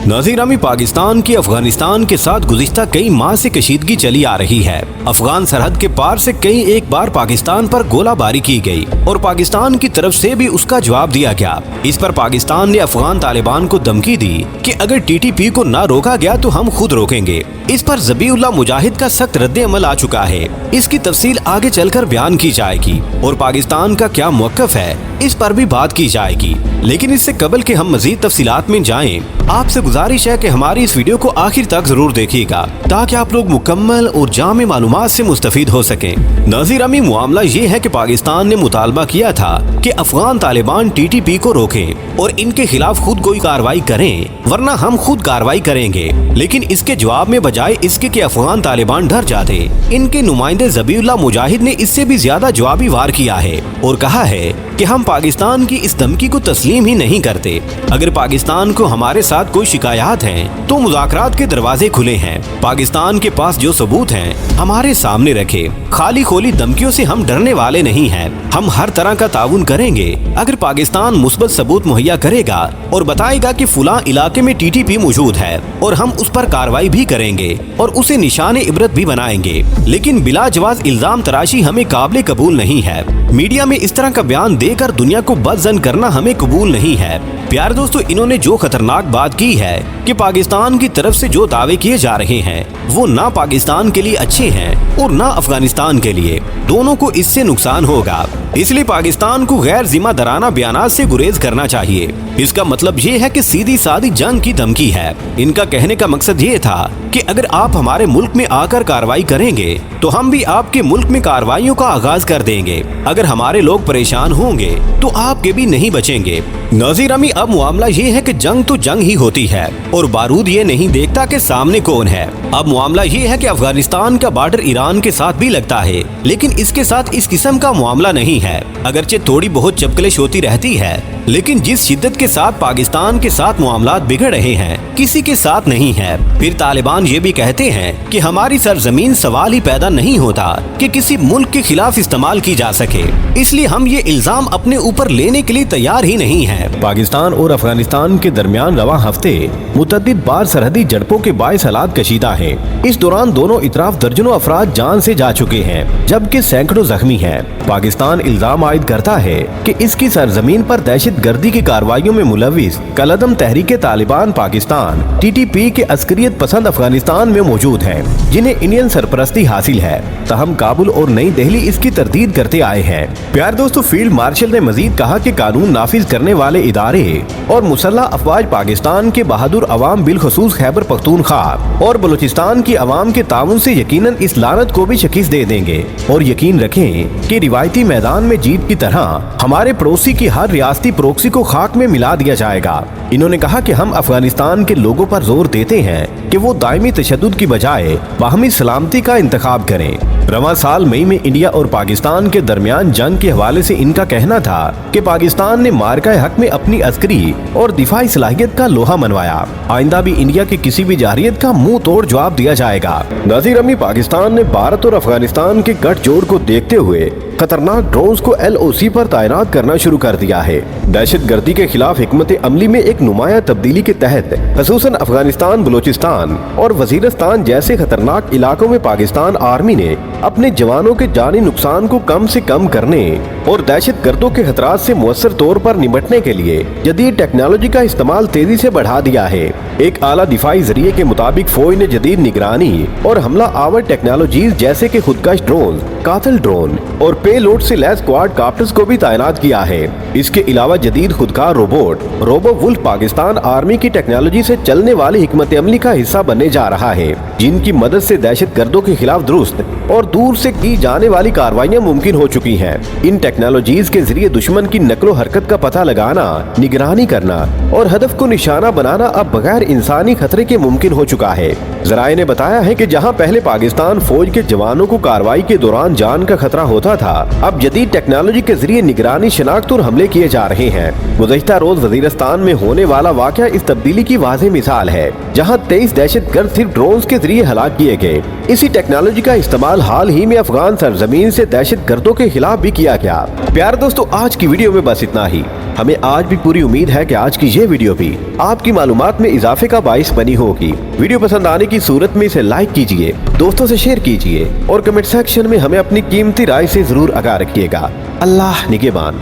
नाज़रीन, पाकिस्तान की अफगानिस्तान के साथ गुज़िश्ता कई माह से कशीदगी चली आ रही है। अफगान सरहद के पार से कई एक बार पाकिस्तान पर गोलाबारी की गई और पाकिस्तान की तरफ से भी उसका जवाब दिया गया। इस पर पाकिस्तान ने अफगान तालिबान को धमकी दी कि अगर टीटीपी को न रोका गया तो हम खुद रोकेंगे। इस पर ज़बीउल्लाह मुजाहिद का सख्त रद्द अमल आ चुका है। इसकी तफसील आगे चलकर बयान की जाएगी और पाकिस्तान का क्या मौक़िफ़ है इस पर भी बात की जाएगी। लेकिन इससे कबल के हम मजीद तफसीलात में जाएं, आपसे गुजारिश है कि हमारी इस वीडियो को आखिर तक जरूर देखिएगा ताकि आप लोग मुकम्मल और जामे मालूमात से मुस्तफीद हो सकें। नाज़रीन, मामला ये है कि पाकिस्तान ने मुतालबा किया था कि अफगान तालिबान टीटीपी को रोकें और इनके खिलाफ खुद कोई कार्रवाई करें, वरना हम खुद कार्रवाई करेंगे। लेकिन इसके जवाब में बजाय इसके कि अफगान तालिबान डर जाते, इनके नुमाइंदे ज़बीउल्लाह मुजाहिद ने इससे भी ज्यादा जवाबी वार किया है और कहा है कि हम पाकिस्तान की इस धमकी को तस्लीम ही नहीं करते। अगर पाकिस्तान को हमारे साथ कोई शिकायत हैं तो मुज़ाकरात के दरवाजे खुले हैं। पाकिस्तान के पास जो सबूत हैं हमारे सामने रखे। खाली खोली धमकियों से हम डरने वाले नहीं हैं। हम हर तरह का ताउन करेंगे अगर पाकिस्तान मुस्बत सबूत मुहैया करेगा और बताएगा कि फुला इलाके में टीटीपी मौजूद है और हम उस पर कार्रवाई भी करेंगे और उसे निशाने इबरत भी बनाएंगे। लेकिन बिला जवाज इल्जाम तराशी हमें काबिल कबूल नहीं है। मीडिया में इस तरह का बयान देकर दुनिया को बदजन करना हमें कबूल नहीं है। प्यारे दोस्तों, इन्होंने जो खतरनाक बात की है कि पाकिस्तान की तरफ से जो दावे किए जा रहे हैं वो ना पाकिस्तान के लिए अच्छे हैं और ना अफगानिस्तान के लिए। दोनों को इससे नुकसान होगा। इसलिए पाकिस्तान को गैर जिम्मेदाराना बयानात से गुरेज करना चाहिए। इसका मतलब ये है कि सीधी सादी जंग की धमकी है। इनका कहने का मकसद ये था कि अगर आप हमारे मुल्क में आकर कार्रवाई करेंगे तो हम भी आपके मुल्क में कार्रवाइयों का आगाज कर देंगे। अगर हमारे लोग परेशान होंगे तो आपके भी नहीं बचेंगे। नाज़रीन, अब मामला ये है कि जंग तो जंग ही होती है और बारूद ये नहीं देखता कि सामने कौन है। अब मामला ये है कि अफगानिस्तान का बॉर्डर ईरान के साथ भी लगता है, लेकिन इसके साथ इस किस्म का मामला नहीं है। अगरचे थोड़ी बहुत चपकलिश होती रहती है, लेकिन जिस शिद्दत के साथ पाकिस्तान के साथ मामलात बिगड़ रहे हैं किसी के साथ नहीं है। फिर तालिबान ये भी कहते हैं कि हमारी सरजमीन सवाल ही पैदा नहीं होता कि किसी मुल्क के खिलाफ इस्तेमाल की जा सके, इसलिए हम ये इल्जाम अपने ऊपर लेने के लिए तैयार ही नहीं है। पाकिस्तान और अफगानिस्तान के दरमियान रवा हफ्ते मुतअद्दिद बार सरहदी झड़पों के बायस हालात कशीदा है। इस दौरान दोनों इतराफ दर्जनों अफराद जान से जा चुके हैं जबकि सैकड़ों जख्मी हैं। पाकिस्तान इल्जाम आयद करता है कि इसकी सरजमीन पर दहशत गर्दी की कार्रवाइयों में मुलविस कलअदम तहरीके तालिबान पाकिस्तान टीटीपी के अस्करियत पसंद अफगानिस्तान में मौजूद हैं, जिन्हें इंडियन सरपरस्ती हासिल है। तहम काबुल और नई दिल्ली इसकी तरदीद करते आए हैं। प्यारे दोस्तों, फील्ड मार्शल ने मजीद कहा कि कानून नाफिज करने वाले इदारे और मुसल्लह अफवाज पाकिस्तान के बहादुर अवाम बिलखसूस खैबर पख्तूनख्वा और बलूचिस्तान की अवाम के ताउन से यकीनन इस लानत को भी शिकस्त दे देंगे। और यकीन रखें कि रिवायती मैदान में जीत की तरह हमारे पड़ोसी की हर रियासती प्रोक्सी को खाक में मिला दिया जाएगा। इन्होंने कहा कि हम अफगानिस्तान के लोगों पर जोर देते हैं कि वो दायमी तशद्दुद की बजाय बाहमी सलामती का इंतखाब करें। रवां साल मई में इंडिया और पाकिस्तान के दरमियान जंग के हवाले से इनका कहना था कि पाकिस्तान ने मार्का हक में अपनी अस्करी और दिफाई सलाहियत का लोहा मनवाया। आइंदा भी इंडिया की किसी भी जारियत का मुंह तोड़ जवाब दिया जाएगा। नाज़रीन, पाकिस्तान ने भारत और अफगानिस्तान के गठजोड़ को देखते हुए खतरनाक ड्रोन्स को LOC पर तैनात करना शुरू कर दिया है। दहशत गर्दी के खिलाफ हिकमत अमली में एक नुमाया तब्दीली के तहत खसूसन अफगानिस्तान, बलूचिस्तान और वजीरिस्तान जैसे खतरनाक इलाकों में पाकिस्तान आर्मी ने अपने जवानों के जानी नुकसान को कम से कम करने और दहशत गर्दों के खतरात से मुअस्सर तौर पर निपटने के लिए जदीद टेक्नोलॉजी का इस्तेमाल तेजी से बढ़ा दिया है। एक आला दिफाई जरिए के मुताबिक फौज ने जदीद निगरानी और हमला आवर टेक्नोलॉजीज जैसे कि खुदकश ड्रोन, कातल ड्रोन और पेलोड से लैस क्वाड काप्टर्स को भी तैनात किया है। इसके अलावा जदीद खुदकार robot robo wolf Pakistan army की टेक्नोलॉजी से चलने वाली हिकमत अमली का हिस्सा बनने जा रहा है, जिनकी मदद से दहशत गर्दों के खिलाफ दुरुस्त और दूर से की जाने वाली कार्रवाइयां मुमकिन हो चुकी हैं। इन टेक्नोलॉजीज के जरिए दुश्मन की नकलो हरकत का पता लगाना, निगरानी करना और हदफ को निशाना बनाना अब बगैर इंसानी खतरे के मुमकिन हो चुका है। जराये ने बताया है कि जहां पहले पाकिस्तान फौज के जवानों को कार्रवाई के दौरान जान का खतरा होता था, अब जदीद टेक्नोलॉजी के जरिए निगरानी, शनाख्त और हमले किए जा रहे हैं। गुज़श्ता रोज वजीरिस्तान में होने वाला वाक़या इस तब्दीली की वाज़ेह मिसाल है, जहां 23 दहशत गर्द सिर्फ ड्रोन्स के जरिए हलाक किए गए। इसी टेक्नोलॉजी का इस्तेमाल हाल ही में अफगान सरजमीन से दहशत गर्दों के खिलाफ भी किया गया। प्यारे दोस्तों, आज की वीडियो में बस इतना ही। ہمیں آج بھی پوری امید ہے کہ آج کی یہ ویڈیو بھی آپ کی معلومات میں اضافے کا باعث بنی ہوگی۔ ویڈیو پسند آنے کی صورت میں اسے لائک کیجئے، دوستوں سے شیئر کیجئے اور کمنٹ سیکشن میں ہمیں اپنی قیمتی رائے سے ضرور آگاہ رکھیے گا۔ اللہ نگہبان۔